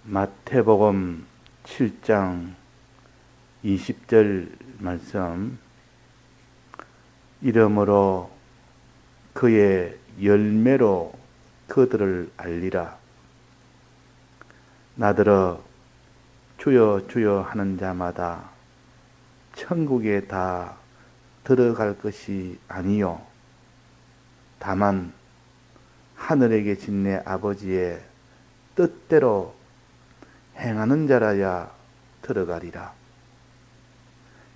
마태복음 7장 20절 말씀. 이러므로 그의 열매로 그들을 알리라. 나더러 주여 주여 하는 자마다 천국에 다 들어갈 것이 아니요 다만 하늘에 계신 내 아버지의 뜻대로 행하는 자라야 들어가리라.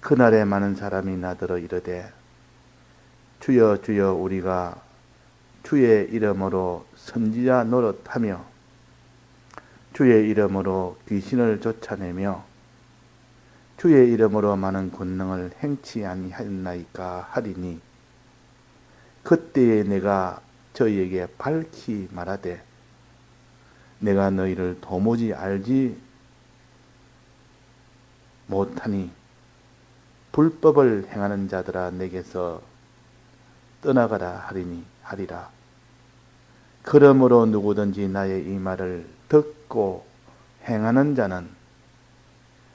그날에 많은 사람이 나더러 이르되 주여 주여 우리가 주의 이름으로 선지자 노릇하며 주의 이름으로 귀신을 쫓아내며 주의 이름으로 많은 권능을 행치 아니하였나이까 하리니 그때에 내가 저희에게 밝히 말하되 내가 너희를 도무지 알지 못하니 불법을 행하는 자들아 내게서 떠나가라 하리라. 그러므로 누구든지 나의 이 말을 듣고 행하는 자는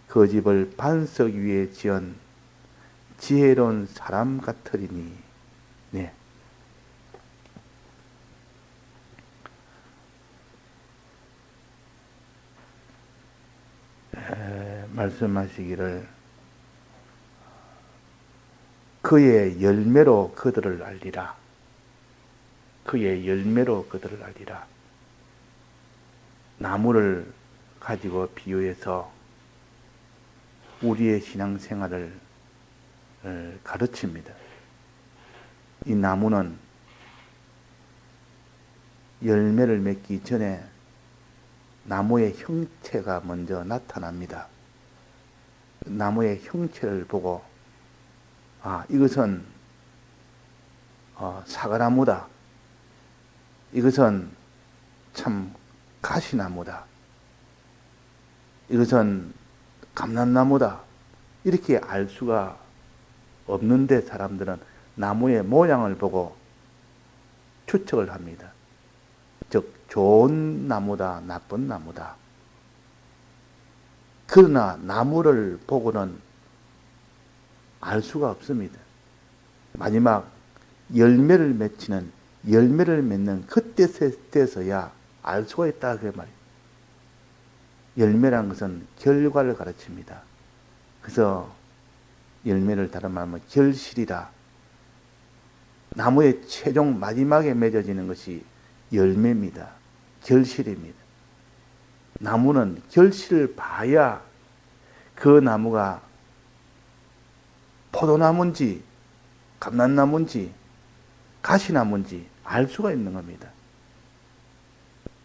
그 집을 반석 위에 지은 지혜로운 사람 같으리니. 네. 말씀하시기를 그의 열매로 그들을 알리라. 그의 열매로 그들을 알리라. 나무를 가지고 비유해서 우리의 신앙생활을 가르칩니다. 이 나무는 열매를 맺기 전에 나무의 형체가 먼저 나타납니다. 나무의 형체를 보고 이것은 사과나무다. 이것은 참 가시나무다. 이것은 감람나무다. 이렇게 알 수가 없는데 사람들은 나무의 모양을 보고 추측을 합니다. 즉 좋은 나무다, 나쁜 나무다. 그러나 나무를 보고는 알 수가 없습니다. 마지막 열매를 맺는 그때서야 알 수가 있다 그 말이에요. 열매란 것은 결과를 가르칩니다. 그래서 열매를 다른 말로 하면 결실이라. 나무의 최종 마지막에 맺어지는 것이 열매입니다. 결실입니다. 나무는 결실을 봐야 그 나무가 포도나무인지 감람나무인지 가시나무인지 알 수가 있는 겁니다.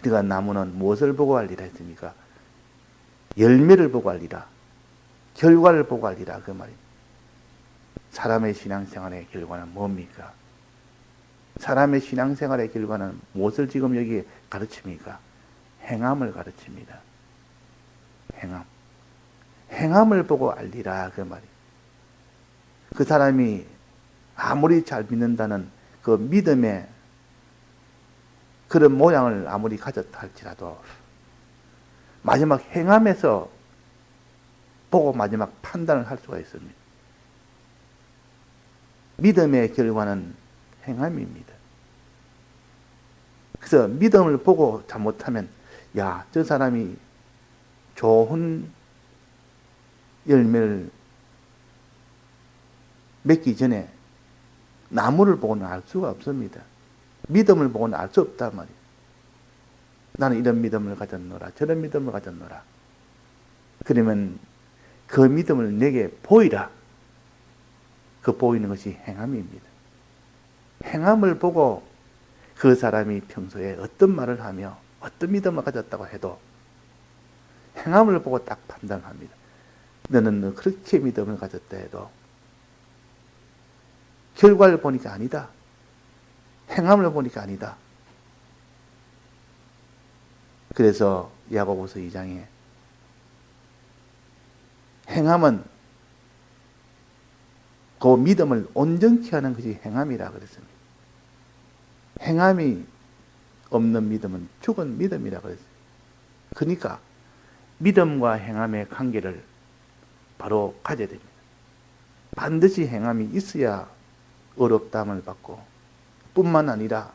그러니까 나무는 무엇을 보고 알리라 했습니까? 열매를 보고 알리라. 결과를 보고 알리라 그 말입니다. 사람의 신앙생활의 결과는 뭡니까? 사람의 신앙생활의 결과는 무엇을 지금 여기에 가르칩니까? 행함을 가르칩니다. 행함을 보고 알리라 그 말이에요. 그 사람이 아무리 잘 믿는다는 그 믿음의 그런 모양을 아무리 가졌다 할지라도 마지막 행함에서 보고 마지막 판단을 할 수가 있습니다. 믿음의 결과는 행함입니다. 그래서 믿음을 보고 잘못하면 저 사람이 좋은 열매를 맺기 전에 나무를 보고는 알 수가 없습니다. 믿음을 보고는 알 수 없단 말이에요. 나는 이런 믿음을 가졌노라, 저런 믿음을 가졌노라. 그러면 그 믿음을 내게 보이라. 그 보이는 것이 행함입니다. 행함을 보고 그 사람이 평소에 어떤 말을 하며 어떤 믿음을 가졌다고 해도 행함을 보고 딱 판단합니다. 너는 그렇게 믿음을 가졌다 해도 결과를 보니까 아니다. 행함을 보니까 아니다. 그래서 야고보서 2장에 행함은 그 믿음을 온전케 하는 것이 행함이라 그랬습니다. 행함이 없는 믿음은 죽은 믿음이라 그랬어요. 그러니까 믿음과 행함의 관계를 바로 가져야 됩니다. 반드시 행함이 있어야 어렵다함을 받고, 뿐만 아니라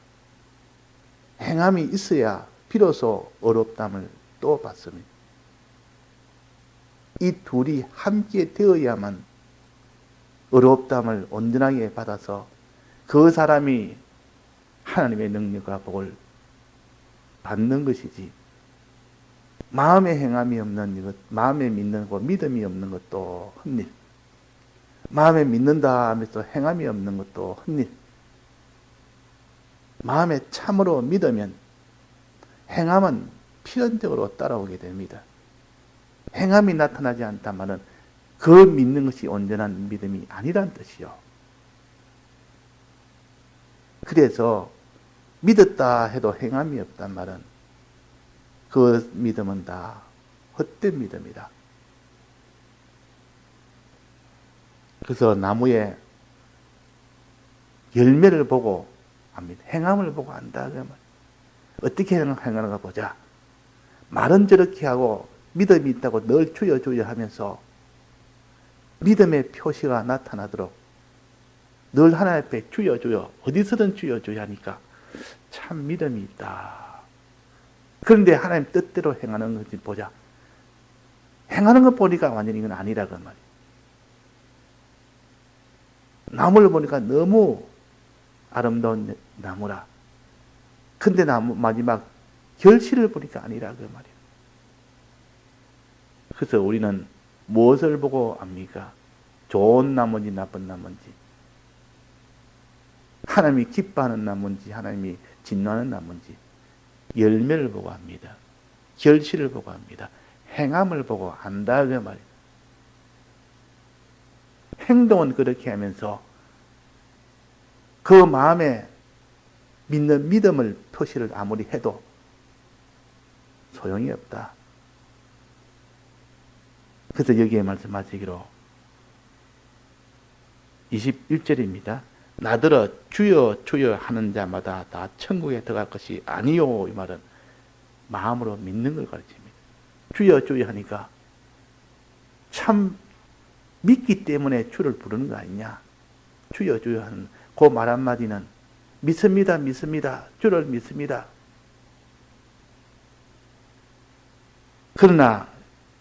행함이 있어야 비로소 어렵다함을 또 받습니다. 이 둘이 함께 되어야만 어렵다함을 온전하게 받아서 그 사람이 하나님의 능력과 복을 받는 것이지, 마음에 행함이 없는 것, 마음에 믿는 것, 믿음이 없는 것도 헛일, 마음에 믿는다 하면서 행함이 없는 것도 헛일. 마음에 참으로 믿으면 행함은 필연적으로 따라오게 됩니다. 행함이 나타나지 않다면은 그 믿는 것이 온전한 믿음이 아니란 뜻이요. 그래서 믿었다 해도 행함이 없단 말은 그 믿음은 다 헛된 믿음이다. 그래서 나무의 열매를 보고 압니다. 행함을 보고 안다. 어떻게 행하는가 보자. 말은 저렇게 하고 믿음이 있다고 늘 주여 주여 하면서 믿음의 표시가 나타나도록 늘 하나님 앞에 주여 주여, 어디서든 주여 주여 하니까 참 믿음이 있다. 그런데 하나님 뜻대로 행하는 것을 보자. 행하는 것 보니까 완전히 이건 아니라 그 말이에요. 나무를 보니까 너무 아름다운 나무라. 근데 나무 마지막 결실을 보니까 아니라 그 말이에요. 그래서 우리는 무엇을 보고 압니까? 좋은 나무인지 나쁜 나무인지, 하나님이 기뻐하는 나무인지 하나님이 진노하는 나무인지 열매를 보고 압니다. 결실을 보고 압니다. 행함을 보고 안다 그 말이에요. 행동은 그렇게 하면서 그 마음에 믿는 믿음을 표시를 아무리 해도 소용이 없다. 그래서 여기에 말씀하시기로 21절입니다. 나더러 주여 주여 하는 자마다 다 천국에 들어갈 것이 아니요. 이 말은 마음으로 믿는 걸 가르칩니다. 주여 주여 하니까 참 믿기 때문에 주를 부르는 거 아니냐. 주여 주여 하는 그 말 한마디는 믿습니다 믿습니다. 주를 믿습니다. 그러나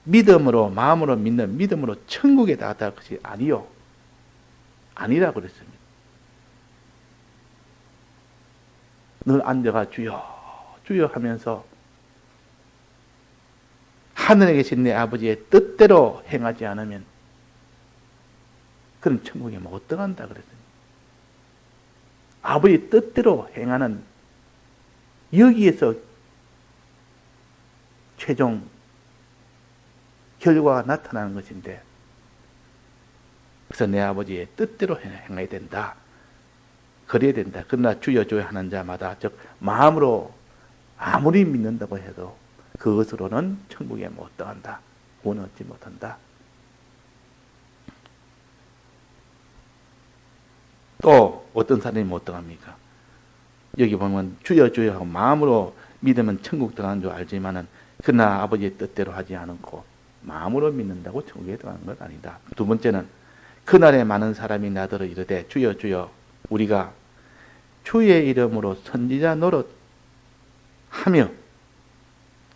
믿음으로 마음으로 믿는 믿음으로 천국에 다다를 것이 아니요. 아니라고 그랬습니다. 늘 앉아가 주여 주여 하면서 하늘에 계신 내 아버지의 뜻대로 행하지 않으면 그럼 천국에 못 들어간다 그랬습니다. 아버지 뜻대로 행하는 여기에서 최종 결과가 나타나는 것인데, 그래서 내 아버지의 뜻대로 행해야 된다. 그래야 된다. 그러나 주여 주여 하는 자마다, 즉 마음으로 아무리 믿는다고 해도 그것으로는 천국에 못 들어간다. 구원 얻지 못한다. 또 어떤 사람이 못 들어갑니까? 여기 보면 주여 주여 하고 마음으로 믿으면 천국 들어가는 줄 알지만은 그러나 아버지의 뜻대로 하지 않고 마음으로 믿는다고 천국에 들어가는 건 아니다. 두 번째는 그날에 많은 사람이 나더러 이르되 주여 주여 우리가 주의 이름으로 선지자 노릇 하며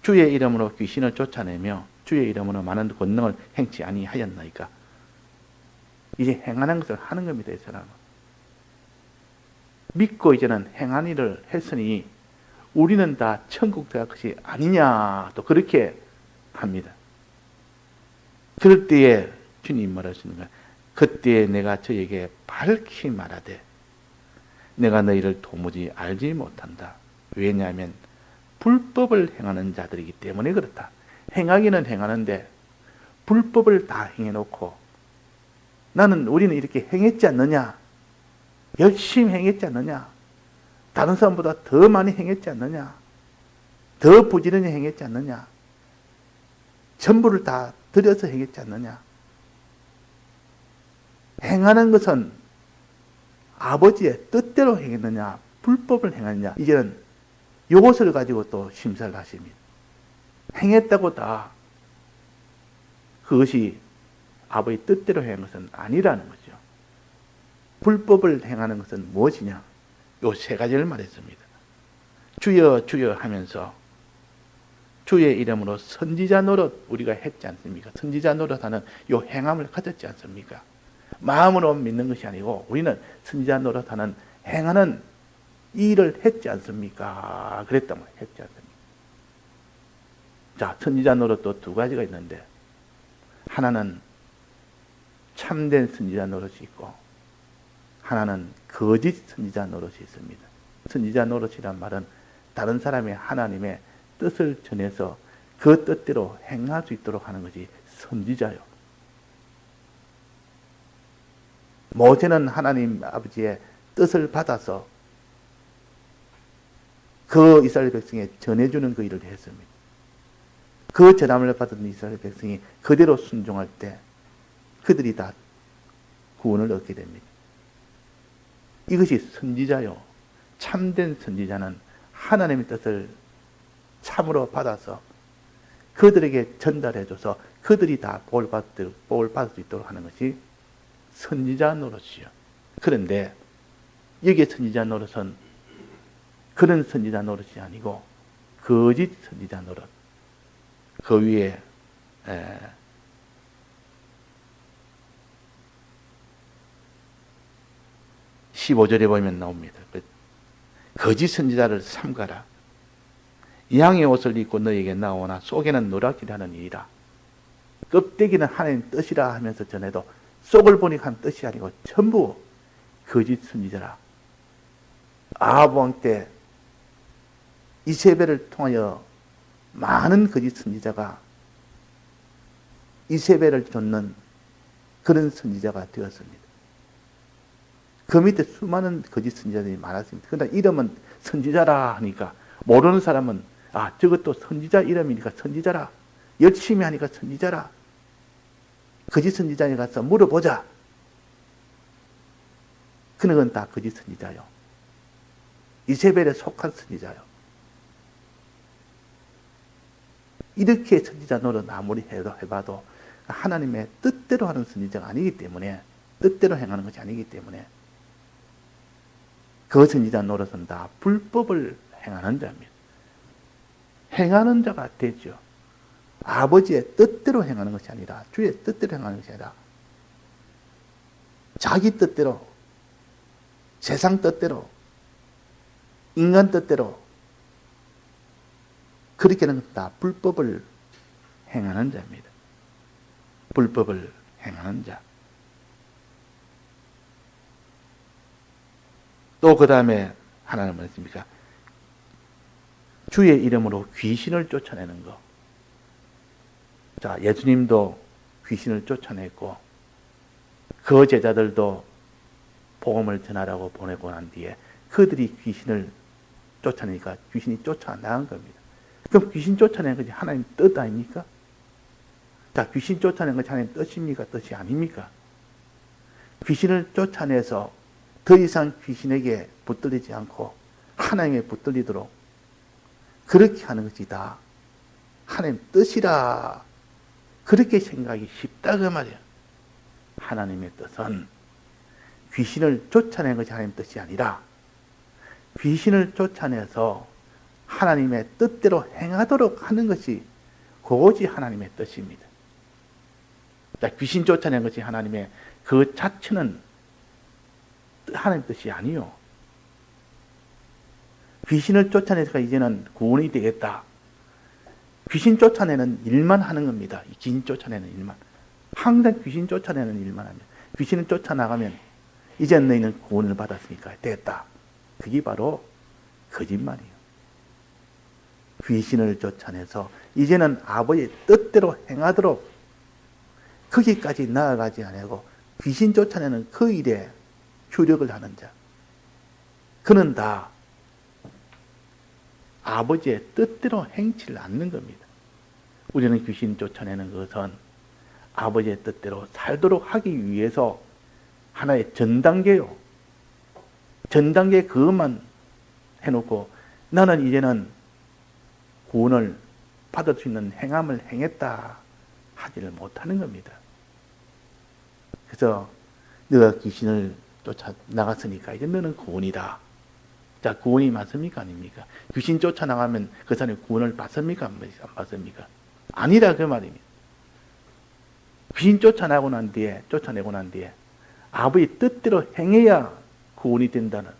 주의 이름으로 귀신을 쫓아내며 주의 이름으로 많은 권능을 행치 아니하였나이까. 이제 행하는 것을 하는 겁니다. 이 사람은 믿고 이제는 행한 일을 했으니 우리는 다 천국 들어갈 것이 아니냐 또 그렇게 합니다. 그럴 때에 주님 말하시는 거예요. 그때에 내가 저에게 밝히 말하되 내가 너희를 도무지 알지 못한다. 왜냐하면 불법을 행하는 자들이기 때문에 그렇다. 행하기는 행하는데 불법을 다 행해놓고 우리는 이렇게 행했지 않느냐? 열심히 행했지 않느냐? 다른 사람보다 더 많이 행했지 않느냐? 더 부지런히 행했지 않느냐? 전부를 다 들여서 행했지 않느냐? 행하는 것은 아버지의 뜻대로 행했느냐? 불법을 행했느냐? 이제는 이것을 가지고 또 심사를 하십니다. 행했다고 다 그것이 아버지 뜻대로 행한 것은 아니라는 거죠. 불법을 행하는 것은 무엇이냐? 요 세 가지를 말했습니다. 주여 주여 하면서 주의 이름으로 선지자 노릇 우리가 했지 않습니까? 선지자 노릇하는 요 행함을 가졌지 않습니까? 마음으로 믿는 것이 아니고 우리는 선지자 노릇하는 행하는 이 일을 했지 않습니까? 그랬단 말이에요. 했지 않습니까? 자, 선지자 노릇도 두 가지가 있는데 하나는 참된 선지자 노릇이 있고 하나는 거짓 선지자 노릇이 있습니다. 선지자 노릇이란 말은 다른 사람이 하나님의 뜻을 전해서 그 뜻대로 행할 수 있도록 하는 것이 선지자요. 모세는 하나님 아버지의 뜻을 받아서 그 이스라엘 백성에 전해주는 그 일을 했습니다. 그 전함을 받은 이스라엘 백성이 그대로 순종할 때 그들이 다 구원을 얻게 됩니다. 이것이 선지자요. 참된 선지자는 하나님의 뜻을 참으로 받아서 그들에게 전달해줘서 그들이 다 복을 받을 수 있도록 하는 것이 선지자 노릇이요. 그런데 여기에 선지자 노릇은 그런 선지자 노릇이 아니고 거짓 선지자 노릇. 그 위에 15절에 보면 나옵니다. 거짓 선지자를 삼가라. 양의 옷을 입고 너에게 나오나 속에는 노랗기라는 일이라. 껍데기는 하나님 뜻이라 하면서 전해도 속을 보니까 한 뜻이 아니고 전부 거짓 선지자라. 아합 왕 때 이세벨을 통하여 많은 거짓 선지자가 이세벨을 쫓는 그런 선지자가 되었습니다. 그 밑에 수많은 거짓 선지자들이 많았습니다. 그러나 이름은 선지자라 하니까 모르는 사람은 아, 저것도 선지자 이름이니까 선지자라. 열심히 하니까 선지자라. 거짓 선지자에 가서 물어보자. 그런 건 다 거짓 선지자요. 이세벨에 속한 선지자요. 이렇게 선지자 노릇 아무리 해봐도 하나님의 뜻대로 하는 선지자가 아니기 때문에 뜻대로 행하는 것이 아니기 때문에 그 선지자 노릇은 다 불법을 행하는 자입니다. 행하는 자가 되죠. 아버지의 뜻대로 행하는 것이 아니라 주의 뜻대로 행하는 것이 아니라 자기 뜻대로 세상 뜻대로 인간 뜻대로 그렇게는 다 불법을 행하는 자입니다. 불법을 행하는 자. 또 그 다음에 하나는 뭐였습니까? 주의 이름으로 귀신을 쫓아내는 것. 자, 예수님도 귀신을 쫓아냈고 그 제자들도 복음을 전하라고 보내고 난 뒤에 그들이 귀신을 쫓아내니까 귀신이 쫓아나간 겁니다. 그럼 귀신 쫓아내는 것이 하나님 뜻 아닙니까? 자, 귀신 쫓아내는 것이 하나님 뜻입니까? 뜻이 아닙니까? 귀신을 쫓아내서 더 이상 귀신에게 붙들리지 않고 하나님에 붙들리도록 그렇게 하는 것이 다 하나님 뜻이라 그렇게 생각하기 쉽다 그 말이에요. 하나님의 뜻은 귀신을 쫓아내는 것이 하나님의 뜻이 아니라 귀신을 쫓아내서 하나님의 뜻대로 행하도록 하는 것이 그것이 하나님의 뜻입니다. 귀신 쫓아내는 것이 하나님의 그 자체는 하나님의 뜻이 아니요. 귀신을 쫓아내니까 이제는 구원이 되겠다. 귀신 쫓아내는 일만 하는 겁니다. 귀신 쫓아내는 일만. 항상 귀신 쫓아내는 일만 합니다. 귀신을 쫓아나가면 이제 너희는 구원을 받았으니까 됐다. 그게 바로 거짓말이에요. 귀신을 쫓아내서 이제는 아버지의 뜻대로 행하도록 거기까지 나아가지 않고 귀신 쫓아내는 그 일에 효력을 하는 자. 그는 다 아버지의 뜻대로 행치를 않는 겁니다. 우리는 귀신 쫓아내는 것은 아버지의 뜻대로 살도록 하기 위해서 하나의 전단계요. 전단계 그것만 해놓고 나는 이제는 구원을 받을 수 있는 행함을 행했다 하지를 못하는 겁니다. 그래서 너가 귀신을 쫓아 나갔으니까 이제 너는 구원이다. 자, 구원이 맞습니까? 아닙니까? 귀신 쫓아나가면 그 사람이 구원을 받습니까? 안 받습니까? 아니라 그 말입니다. 귀신 쫓아내고 난 뒤에 아버지 뜻대로 행해야 구원이 된다는,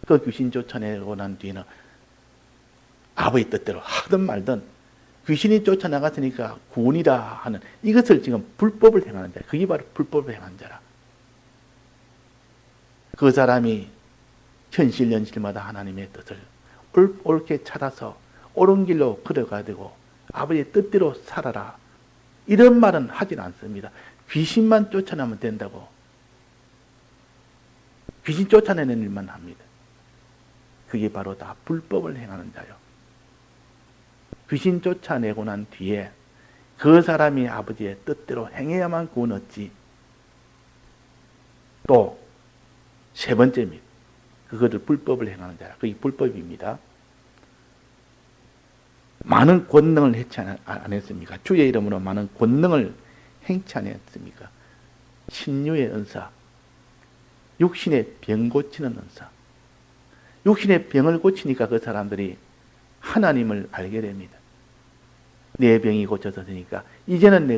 그 귀신 쫓아내고 난 뒤에는 아버지 뜻대로 하든 말든 귀신이 쫓아나갔으니까 구원이다 하는, 이것을 지금 불법을 행하는 자, 그게 바로 불법을 행하는 자라. 그 사람이 현실연실마다 하나님의 뜻을 옳게 찾아서 옳은 길로 걸어가야 되고 아버지의 뜻대로 살아라, 이런 말은 하진 않습니다. 귀신만 쫓아내면 된다고, 귀신 쫓아내는 일만 합니다. 그게 바로 다 불법을 행하는 자요. 귀신 쫓아내고 난 뒤에 그 사람이 아버지의 뜻대로 행해야만 구원 얻지. 또 세 번째입니다. 그것을 불법을 행하는 자라. 그게 불법입니다. 많은 권능을 행치 안 했습니까? 주의 이름으로 많은 권능을 행치 안 했습니까? 신유의 은사, 육신의 병 고치는 은사. 육신의 병을 고치니까 그 사람들이 하나님을 알게 됩니다. 내 병이 고쳐졌으니까 이제는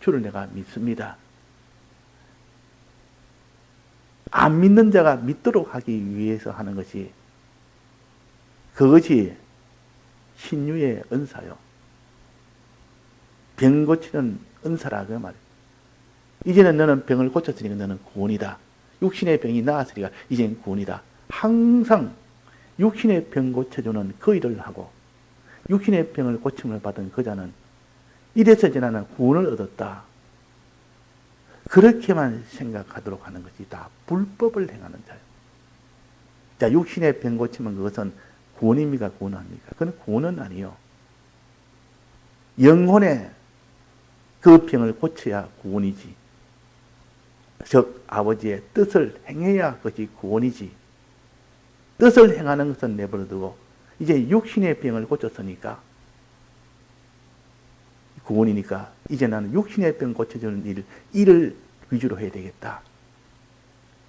주를 내가 믿습니다. 안 믿는 자가 믿도록 하기 위해서 하는 것이, 그것이 신유의 은사요. 병 고치는 은사라 그 말이에요. 이제는 너는 병을 고쳤으니까 너는 구원이다. 육신의 병이 나았으니까 이제는 구원이다. 항상 육신의 병 고쳐주는 그 일을 하고 육신의 병을 고침을 받은 그 자는 이래서 이제 나는 구원을 얻었다. 그렇게만 생각하도록 하는 것이 다 불법을 행하는 자예요. 자, 육신의 병 고치면 그것은 구원입니까? 구원합니까? 그건 구원은 아니요. 영혼의 그 병을 고쳐야 구원이지. 즉 아버지의 뜻을 행해야 그것이 구원이지. 뜻을 행하는 것은 내버려두고 이제 육신의 병을 고쳤으니까 구원이니까 이제 나는 육신의 병 고쳐주는 일을 위주로 해야 되겠다.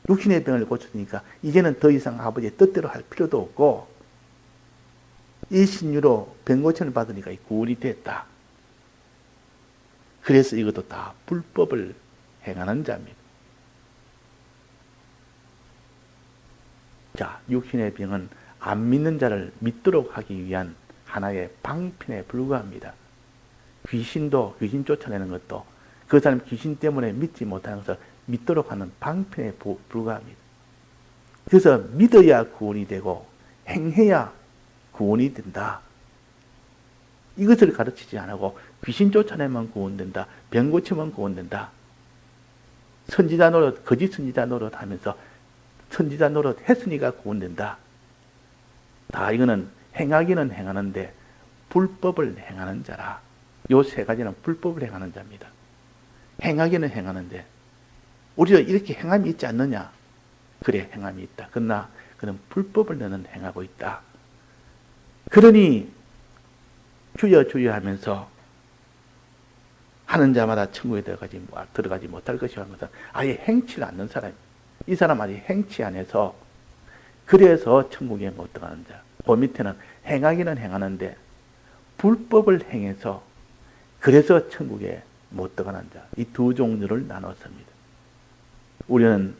육신의 병을 고쳤으니까 이제는 더 이상 아버지의 뜻대로 할 필요도 없고 이 신유로 병 고침을 받으니까 구원이 됐다. 그래서 이것도 다 불법을 행하는 자입니다. 자, 육신의 병은 안 믿는 자를 믿도록 하기 위한 하나의 방편에 불과합니다. 귀신 쫓아내는 것도 그 사람 귀신 때문에 믿지 못하는 것을 믿도록 하는 방편에 불과합니다. 그래서 믿어야 구원이 되고 행해야 구원이 된다. 이것을 가르치지 않고 귀신 쫓아내면 구원된다. 병 고치면 구원된다. 선지자 노릇, 거짓 선지자 노릇 하면서 선지자 노릇 했으니까 구원된다. 다 이거는 행하기는 행하는데 불법을 행하는 자라. 요 세 가지는 불법을 행하는 자입니다. 행하기는 행하는데 우리가 이렇게 행함이 있지 않느냐? 그래, 행함이 있다. 그러나 그는 불법을 너는 행하고 있다. 그러니 주여 주여 하면서 하는 자마다 천국에 들어가지 못할 것이라 하는 것은 아예 행치를 않는 사람입니다. 이 사람 아직 행치 안 해서 그래서 천국에 못 들어가는 자. 그 밑에는 행하기는 행하는데 불법을 행해서 그래서 천국에 못 들어가는 자. 이 두 종류를 나눴습니다. 우리는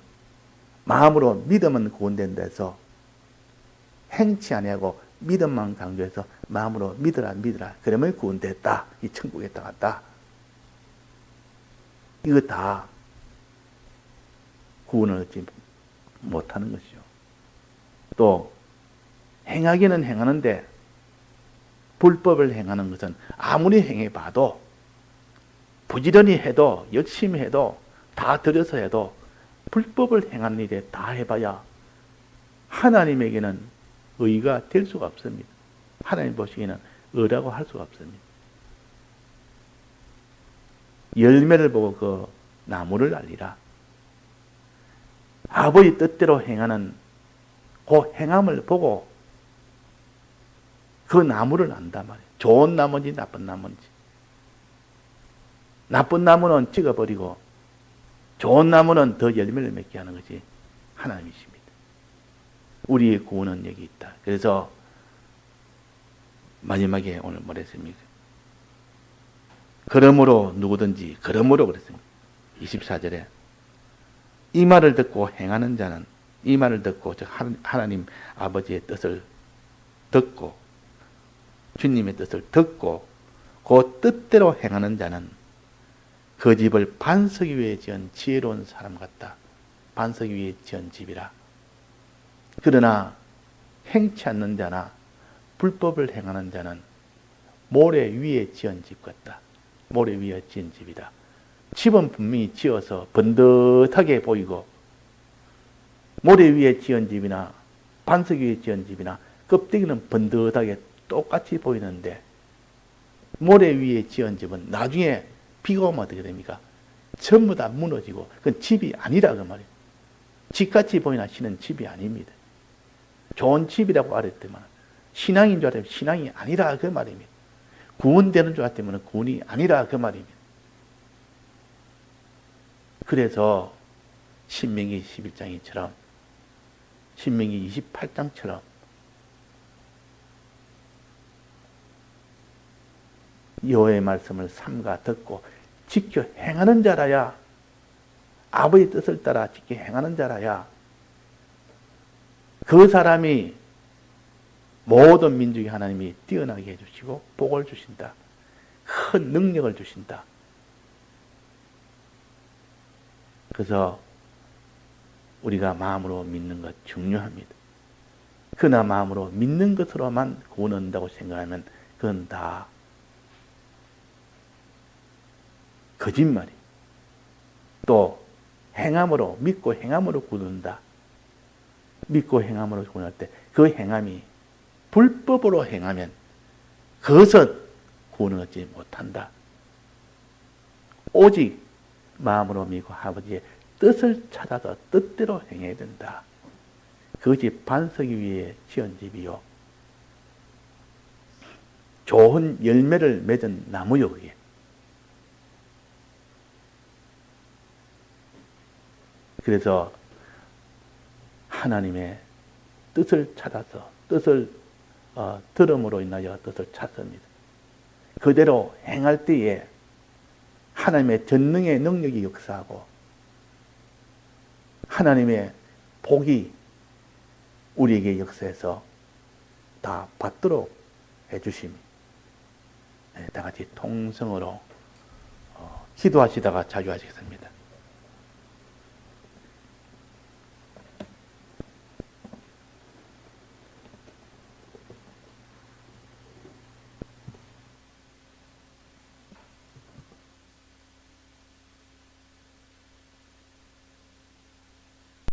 마음으로 믿으면 구원된다 해서 행치 아니하고 믿음만 강조해서 마음으로 믿으라 그러면 구원됐다. 이 천국에 들어갔다. 이거 다 구원을 얻지 못하는 것이죠. 또 행하기는 행하는데 불법을 행하는 것은 아무리 행해봐도 부지런히 해도 열심히 해도 다 들여서 해도 불법을 행하는 일에 다 해봐야 하나님에게는 의가 될 수가 없습니다. 하나님 보시기에는 의라고 할 수가 없습니다. 열매를 보고 그 나무를 알리라. 아버지 뜻대로 행하는 그 행함을 보고 그 나무를 안단 말이에요. 좋은 나무인지 나쁜 나무인지. 나쁜 나무는 찍어버리고 좋은 나무는 더 열매를 맺게 하는 것이 하나님이십니다. 우리의 구원은 여기 있다. 그래서 마지막에 오늘 뭐랬습니까? 그러므로 누구든지 그러므로 그랬습니다. 24절에 이 말을 듣고 행하는 자는 이 말을 듣고 하나님 아버지의 뜻을 듣고 주님의 뜻을 듣고 그 뜻대로 행하는 자는 그 집을 반석 위에 지은 지혜로운 사람 같다. 반석 위에 지은 집이라. 그러나 행치 않는 자나 불법을 행하는 자는 모래 위에 지은 집 같다. 모래 위에 지은 집이다. 집은 분명히 지어서 번듯하게 보이고 모래 위에 지은 집이나 반석 위에 지은 집이나 껍데기는 번듯하게 똑같이 보이는데 모래 위에 지은 집은 나중에 비가 오면 어떻게 됩니까? 전부 다 무너지고 그건 집이 아니라 그 말이에요. 집같이 보이나 시는 집이 아닙니다. 좋은 집이라고 알았더만 신앙인 줄 알았더니 신앙이 아니라 그 말입니다. 구원되는 줄 알았더니 구원이 아니라 그 말입니다. 그래서 신명기 11장이처럼 신명기 28장처럼 여호와의 말씀을 삼가 듣고 지켜 행하는 자라야 아버지의 뜻을 따라 지켜 행하는 자라야 그 사람이 모든 민족의 하나님이 뛰어나게 해주시고 복을 주신다. 큰 능력을 주신다. 그래서 우리가 마음으로 믿는 것 중요합니다. 그러나 마음으로 믿는 것으로만 구원 얻는다고 생각하면 그건 다 거짓말이. 또 행함으로 믿고 행함으로 구원한다. 믿고 행함으로 구원할 때 그 행함이 불법으로 행하면 그것은 구원을 얻지 못한다. 오직 마음으로 믿고 아버지의 뜻을 찾아서 뜻대로 행해야 된다. 그것이 반석 위에 지은 집이요. 좋은 열매를 맺은 나무요. 그게. 그래서 하나님의 뜻을 찾아서 뜻을 들음으로 인하여 뜻을 찾습니다. 그대로 행할 때에 하나님의 전능의 능력이 역사하고 하나님의 복이 우리에게 역사해서 다 받도록 해주심이. 다 같이 통성으로 기도하시다가 자유하시겠습니다.